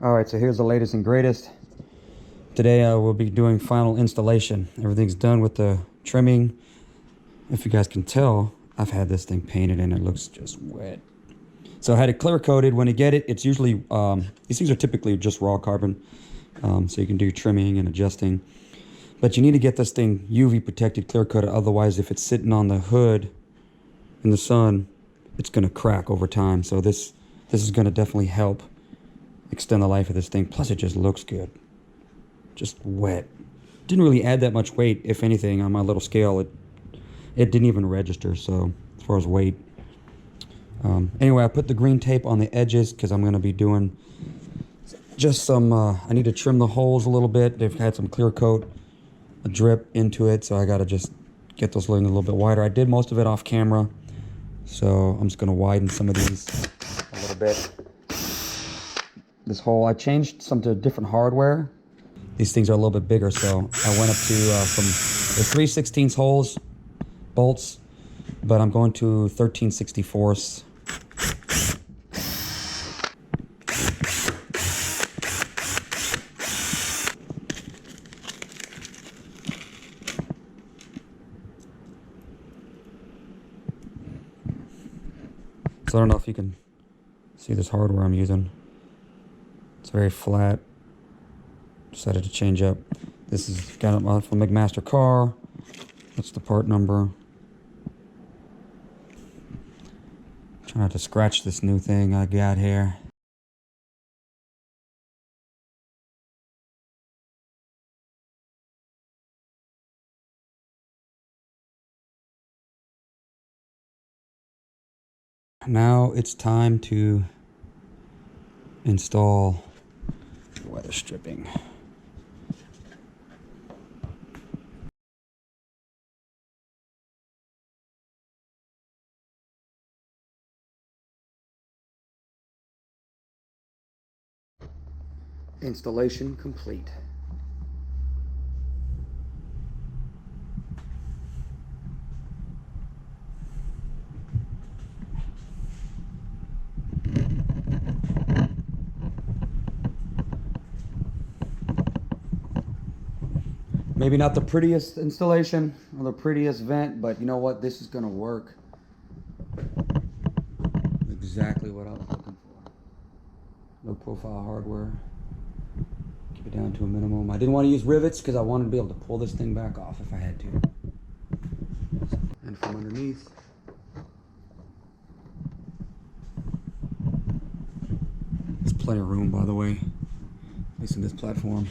Alright, so here's the latest and greatest. Today we'll be doing final installation. Everything's done with the trimming. If you guys can tell, I've had this thing painted and it looks just wet. So I had it clear coated. When you get it, it's usually, these things are typically just raw carbon. So you can do trimming and adjusting. But you need to get this thing UV protected, clear coated. Otherwise, if it's sitting on the hood in the sun, it's going to crack over time. So this is going to definitely help extend the life of this thing. Plus, it just looks good. Just wet. Didn't really add that much weight. If anything, on my little scale, it didn't even register. So as far as weight. Anyway, I put the green tape on the edges because I'm going to be doing just some, I need to trim the holes a little bit. They've had some clear coat, a drip into it. So I got to just get those looking a little bit wider. I did most of it off camera. So I'm just going to widen some of these a little bit. This hole, I changed some to different hardware. These things are a little bit bigger, so I went up to from the 3/16 holes, bolts, but I'm going to 13/64. So I don't know if you can see this hardware I'm using. It's very flat. Decided to change up. This is got it from McMaster car. That's the part number. Trying not to scratch this new thing I got here. Now it's time to install the weather stripping. Installation complete. Maybe not the prettiest installation or the prettiest vent, but you know what? This is gonna work. Exactly what I was looking for. Low profile hardware. Keep it down to a minimum. I didn't want to use rivets because I wanted to be able to pull this thing back off if I had to. And from underneath. There's plenty of room, by the way, at least in this platform.